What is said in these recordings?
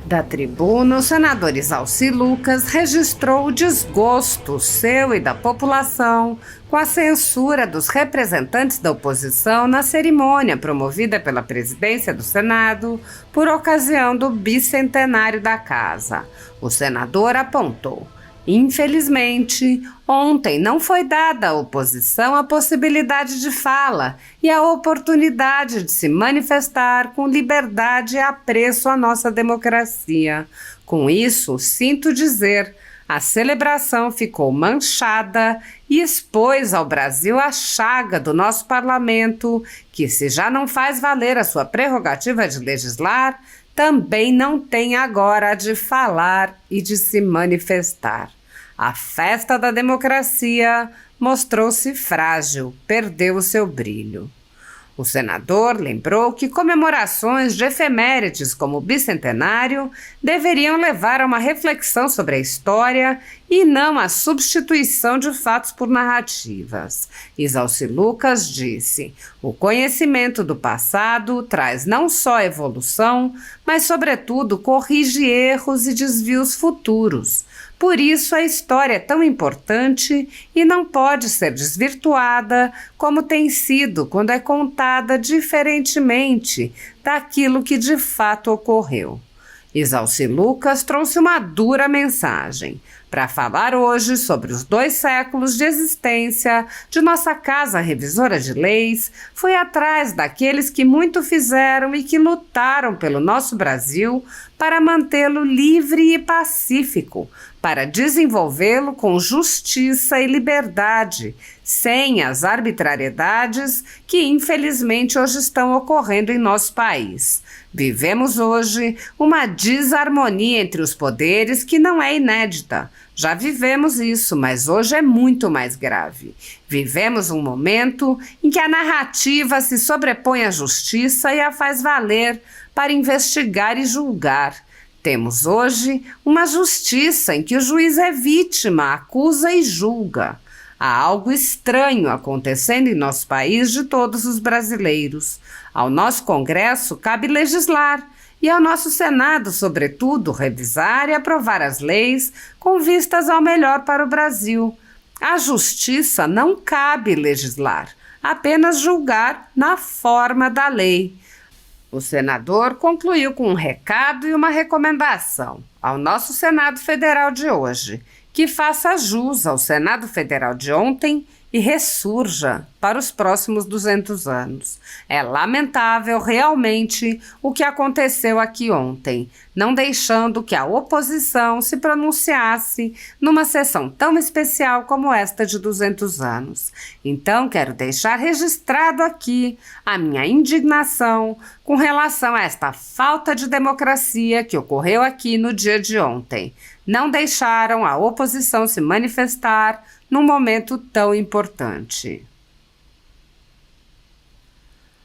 Da tribuna, o senador Isalci Lucas registrou o desgosto seu e da população com a censura dos representantes da oposição na cerimônia promovida pela presidência do Senado por ocasião do bicentenário da casa. O senador apontou: infelizmente, ontem não foi dada à oposição a possibilidade de fala e a oportunidade de se manifestar com liberdade e apreço à nossa democracia. Com isso, sinto dizer, a celebração ficou manchada e expôs ao Brasil a chaga do nosso parlamento, que, se já não faz valer a sua prerrogativa de legislar, também não tem agora a de falar e de se manifestar. A festa da democracia mostrou-se frágil, perdeu o seu brilho. O senador lembrou que comemorações de efemérides como o bicentenário deveriam levar a uma reflexão sobre a história e não a substituição de fatos por narrativas. Isalci Lucas disse: o conhecimento do passado traz não só evolução, mas, sobretudo, corrige erros e desvios futuros. Por isso a história é tão importante e não pode ser desvirtuada como tem sido quando é contada diferentemente daquilo que de fato ocorreu. Isalci Lucas trouxe uma dura mensagem para falar hoje sobre os 2 séculos de existência de nossa Casa Revisora de Leis. Foi atrás daqueles que muito fizeram e que lutaram pelo nosso Brasil para mantê-lo livre e pacífico, para desenvolvê-lo com justiça e liberdade, sem as arbitrariedades que infelizmente hoje estão ocorrendo em nosso país. Vivemos hoje uma desarmonia entre os poderes que não é inédita. Já vivemos isso, mas hoje é muito mais grave. Vivemos um momento em que a narrativa se sobrepõe à justiça e a faz valer para investigar e julgar. Temos hoje uma justiça em que o juiz é vítima, acusa e julga. Há algo estranho acontecendo em nosso país de todos os brasileiros. Ao nosso Congresso cabe legislar e ao nosso Senado, sobretudo, revisar e aprovar as leis com vistas ao melhor para o Brasil. À Justiça não cabe legislar, apenas julgar na forma da lei. O senador concluiu com um recado e uma recomendação ao nosso Senado Federal de hoje, que faça jus ao Senado Federal de ontem e ressurja para os próximos 200 anos. É lamentável realmente o que aconteceu aqui ontem, não deixando que a oposição se pronunciasse numa sessão tão especial como esta de 200 anos. Então quero deixar registrado aqui a minha indignação com relação a esta falta de democracia que ocorreu aqui no dia de ontem. Não deixaram a oposição se manifestar num momento tão importante.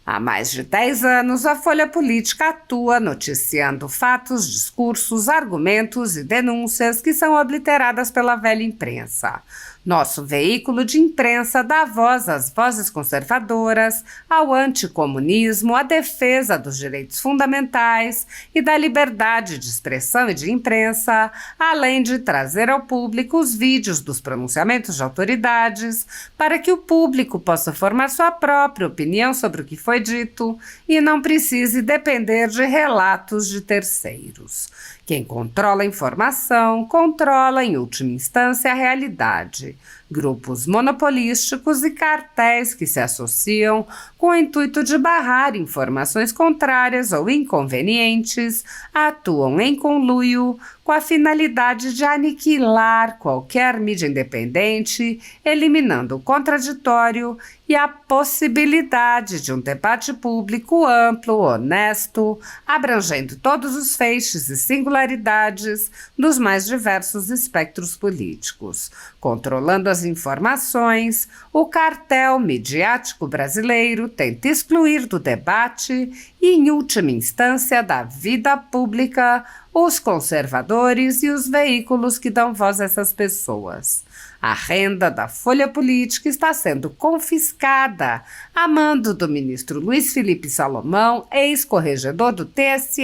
Há mais de 10 anos, a Folha Política atua noticiando fatos, discursos, argumentos e denúncias que são obliteradas pela velha imprensa. Nosso veículo de imprensa dá voz às vozes conservadoras, ao anticomunismo, à defesa dos direitos fundamentais e da liberdade de expressão e de imprensa, além de trazer ao público os vídeos dos pronunciamentos de autoridades, para que o público possa formar sua própria opinião sobre o que foi dito e não precise depender de relatos de terceiros. Quem controla a informação, controla, em última instância, a realidade. Grupos monopolísticos e cartéis que se associam com o intuito de barrar informações contrárias ou inconvenientes atuam em conluio com a finalidade de aniquilar qualquer mídia independente, eliminando o contraditório e a possibilidade de um debate público amplo, honesto, abrangendo todos os feixes e singularidades dos mais diversos espectros políticos. Controlando as informações, o cartel midiático brasileiro tenta excluir do debate e, em última instância, da vida pública, os conservadores e os veículos que dão voz a essas pessoas. A renda da Folha Política está sendo confiscada a mando do ministro Luiz Felipe Salomão, ex-corregedor do TSE,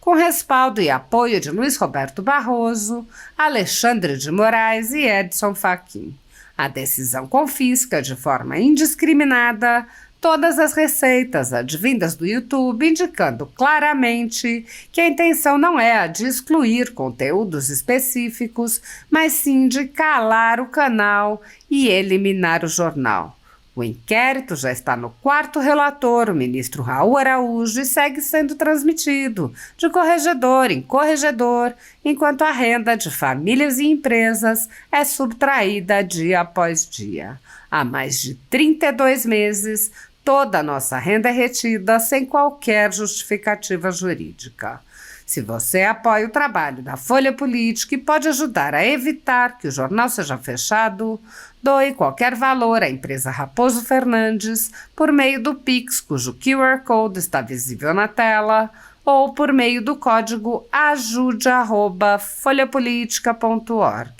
com respaldo e apoio de Luiz Roberto Barroso, Alexandre de Moraes e Edson Fachin. A decisão confisca de forma indiscriminada todas as receitas advindas do YouTube, indicando claramente que a intenção não é a de excluir conteúdos específicos, mas sim de calar o canal e eliminar o jornal. O inquérito já está no quarto relator, o ministro Raul Araújo, e segue sendo transmitido de corregedor em corregedor, enquanto a renda de famílias e empresas é subtraída dia após dia. Há mais de 32 meses, toda a nossa renda é retida sem qualquer justificativa jurídica. Se você apoia o trabalho da Folha Política e pode ajudar a evitar que o jornal seja fechado, doe qualquer valor à empresa Raposo Fernandes por meio do Pix, cujo QR Code está visível na tela, ou por meio do código ajude@folhapolitica.org.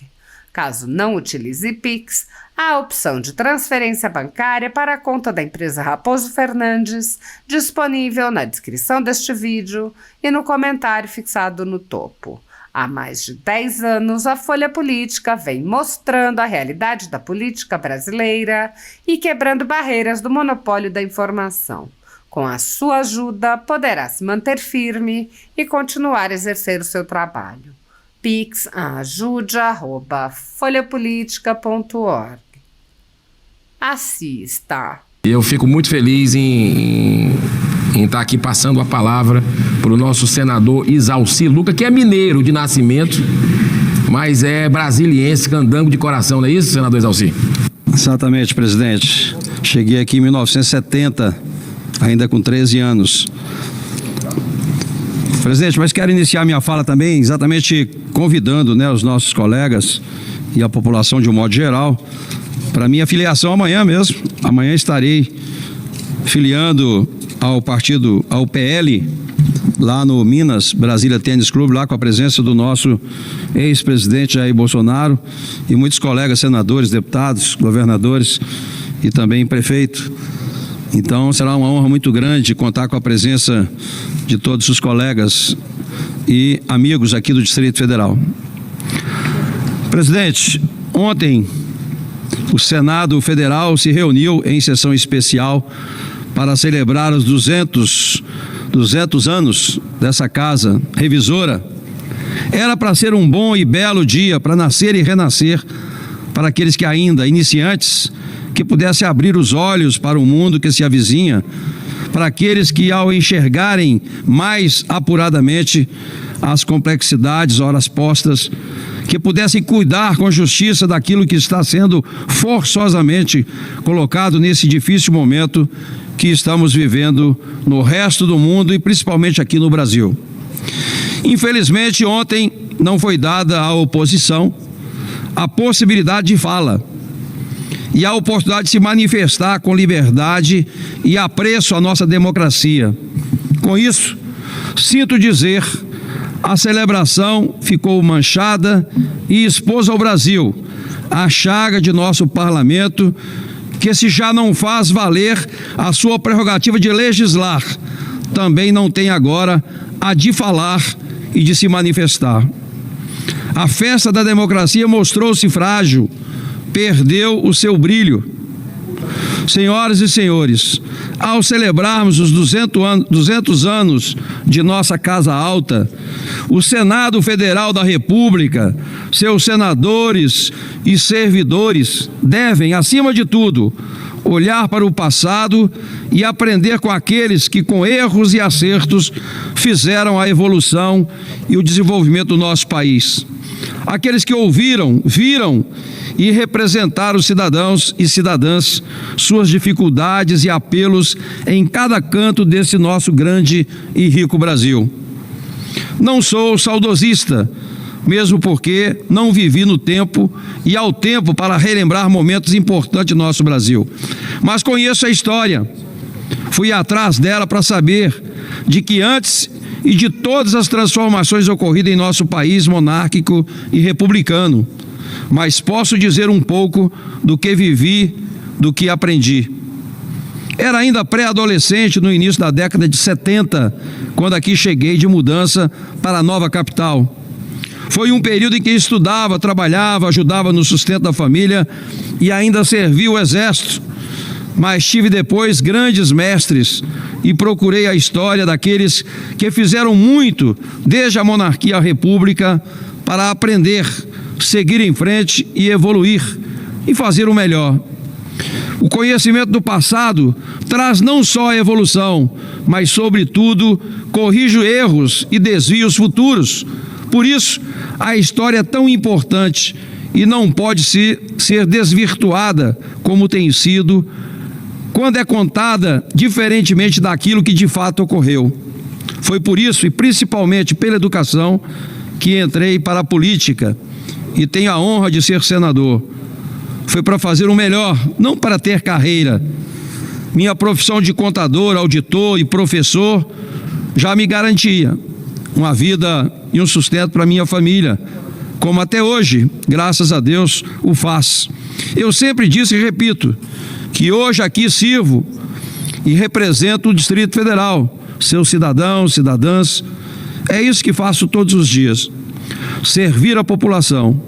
Caso não utilize Pix, há a opção de transferência bancária para a conta da empresa Raposo Fernandes, disponível na descrição deste vídeo e no comentário fixado no topo. Há mais de 10 anos, a Folha Política vem mostrando a realidade da política brasileira e quebrando barreiras do monopólio da informação. Com a sua ajuda, poderá se manter firme e continuar a exercer o seu trabalho. Pix ajude@folhapolitica.org. Assim está. Eu fico muito feliz em estar aqui passando a palavra para o nosso senador Isalci Lucas, que é mineiro de nascimento, mas é brasiliense, candango de coração, não é isso, senador Isalci? Exatamente, presidente. Cheguei aqui em 1970, ainda com 13 anos. Presidente, mas quero iniciar minha fala também exatamente convidando, os nossos colegas e a população de um modo geral para minha filiação amanhã mesmo. Amanhã estarei filiando ao partido, ao PL, lá no Minas Brasília Tênis Clube, lá com a presença do nosso ex-presidente Jair Bolsonaro e muitos colegas senadores, deputados, governadores e também prefeito. Então será uma honra muito grande contar com a presença de todos os colegas e amigos aqui do Distrito Federal. Presidente, ontem o Senado Federal se reuniu em sessão especial para celebrar os 200 anos dessa casa revisora. Era para ser um bom e belo dia para nascer e renascer para aqueles que ainda, iniciantes, que pudessem abrir os olhos para o mundo que se avizinha, para aqueles que, ao enxergarem mais apuradamente as complexidades horas postas, que pudessem cuidar com justiça daquilo que está sendo forçosamente colocado nesse difícil momento que estamos vivendo no resto do mundo e principalmente aqui no Brasil. Infelizmente, ontem não foi dada à oposição a possibilidade de fala e a oportunidade de se manifestar com liberdade e apreço à nossa democracia. Com isso, sinto dizer, a celebração ficou manchada e expôs ao Brasil a chaga de nosso parlamento, que, se já não faz valer a sua prerrogativa de legislar, também não tem agora a de falar e de se manifestar. A festa da democracia mostrou-se frágil, perdeu o seu brilho. Senhoras e senhores, ao celebrarmos os 200 anos de nossa Casa Alta, o Senado Federal da República, seus senadores e servidores devem, acima de tudo, olhar para o passado e aprender com aqueles que, com erros e acertos, fizeram a evolução e o desenvolvimento do nosso país. Aqueles que ouviram, viram e representaram os cidadãos e cidadãs, suas dificuldades e apelos em cada canto desse nosso grande e rico Brasil. Não sou saudosista, mesmo porque não vivi no tempo e ao tempo para relembrar momentos importantes do nosso Brasil. Mas conheço a história, fui atrás dela para saber de que antes e de todas as transformações ocorridas em nosso país monárquico e republicano, mas posso dizer um pouco do que vivi, do que aprendi. Era ainda pré-adolescente no início da década de 70, quando aqui cheguei de mudança para a nova capital. Foi um período em que estudava, trabalhava, ajudava no sustento da família e ainda servi o exército. Mas tive depois grandes mestres e procurei a história daqueles que fizeram muito desde a monarquia à república para aprender, seguir em frente e evoluir e fazer o melhor. O conhecimento do passado traz não só a evolução, mas, sobretudo, corrige erros e desvios futuros. Por isso, a história é tão importante e não pode ser desvirtuada como tem sido quando é contada diferentemente daquilo que de fato ocorreu. Foi por isso, e principalmente pela educação, que entrei para a política e tenho a honra de ser senador. Foi para fazer o melhor, não para ter carreira. Minha profissão de contador, auditor e professor já me garantia uma vida e um sustento para minha família, como até hoje, graças a Deus, o faz. Eu sempre disse e repito, que hoje aqui sirvo e represento o Distrito Federal, seus cidadãos, cidadãs. É isso que faço todos os dias, servir a população.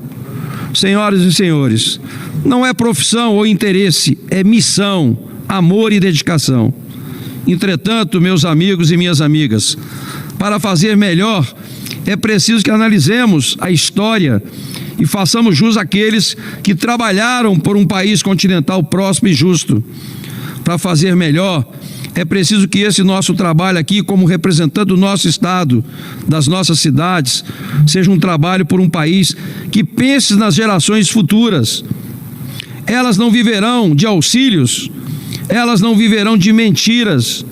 Senhoras e senhores, não é profissão ou interesse, é missão, amor e dedicação. Entretanto, meus amigos e minhas amigas, para fazer melhor, é preciso que analisemos a história e façamos jus àqueles que trabalharam por um país continental próspero e justo. Para fazer melhor, é preciso que esse nosso trabalho aqui, como representante do nosso estado, das nossas cidades, seja um trabalho por um país que pense nas gerações futuras. Elas não viverão de auxílios, elas não viverão de mentiras,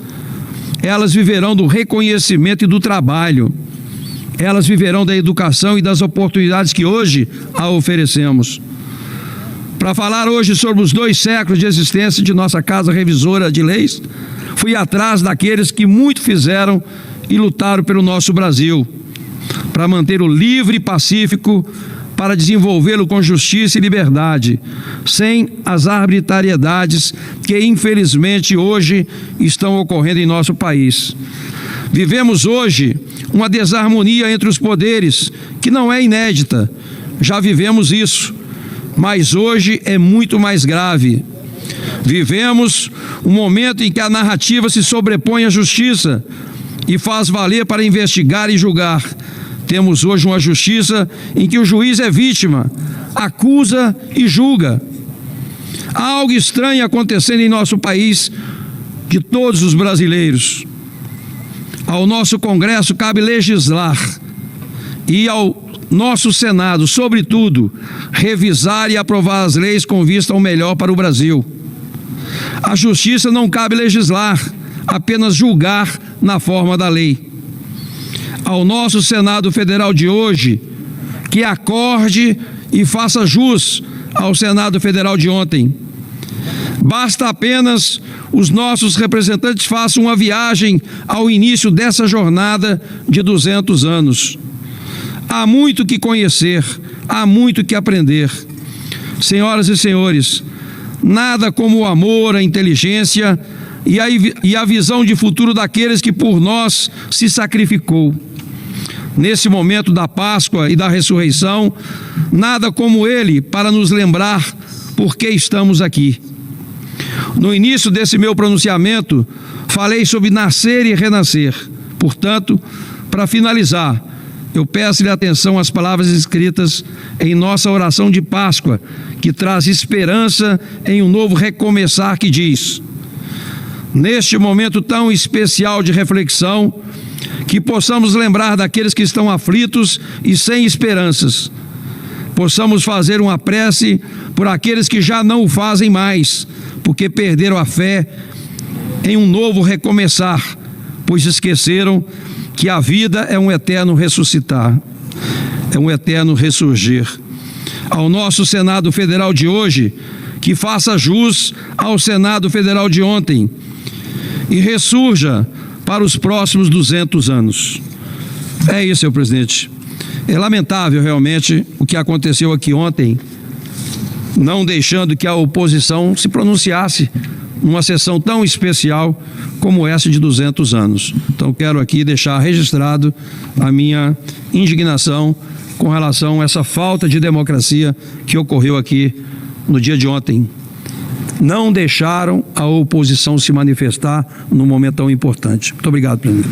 elas viverão do reconhecimento e do trabalho. Elas viverão da educação e das oportunidades que hoje a oferecemos. Para falar hoje sobre os 2 séculos de existência de nossa Casa Revisora de Leis, fui atrás daqueles que muito fizeram e lutaram pelo nosso Brasil, para mantê-lo livre e pacífico, para desenvolvê-lo com justiça e liberdade, sem as arbitrariedades que infelizmente hoje estão ocorrendo em nosso país. Vivemos hoje uma desarmonia entre os poderes, que não é inédita, já vivemos isso, mas hoje é muito mais grave. Vivemos um momento em que a narrativa se sobrepõe à justiça e faz valer para investigar e julgar. Temos hoje uma justiça em que o juiz é vítima, acusa e julga. Há algo estranho acontecendo em nosso país, de todos os brasileiros. Ao nosso Congresso cabe legislar e ao nosso Senado, sobretudo, revisar e aprovar as leis com vista ao melhor para o Brasil. À Justiça não cabe legislar, apenas julgar na forma da lei. Ao nosso Senado Federal de hoje, que acorde e faça jus ao Senado Federal de ontem. Basta apenas os nossos representantes façam uma viagem ao início dessa jornada de 200 anos. Há muito que conhecer, há muito que aprender. Senhoras e senhores, nada como o amor, a inteligência e a visão de futuro daqueles que por nós se sacrificou. Nesse momento da Páscoa e da ressurreição, nada como ele para nos lembrar por que estamos aqui. No início desse meu pronunciamento, falei sobre nascer e renascer. Portanto, para finalizar, eu peço-lhe atenção às palavras escritas em nossa oração de Páscoa, que traz esperança em um novo recomeçar, que diz: neste momento tão especial de reflexão, que possamos lembrar daqueles que estão aflitos e sem esperanças. Possamos fazer uma prece por aqueles que já não o fazem mais, porque perderam a fé em um novo recomeçar, pois esqueceram que a vida é um eterno ressuscitar, é um eterno ressurgir. Ao nosso Senado Federal de hoje, que faça jus ao Senado Federal de ontem e ressurja para os próximos 200 anos. É isso, senhor presidente. É lamentável realmente o que aconteceu aqui ontem, não deixando que a oposição se pronunciasse numa sessão tão especial como essa de 200 anos. Então quero aqui deixar registrado a minha indignação com relação a essa falta de democracia que ocorreu aqui no dia de ontem. Não deixaram a oposição se manifestar num momento tão importante. Muito obrigado, presidente.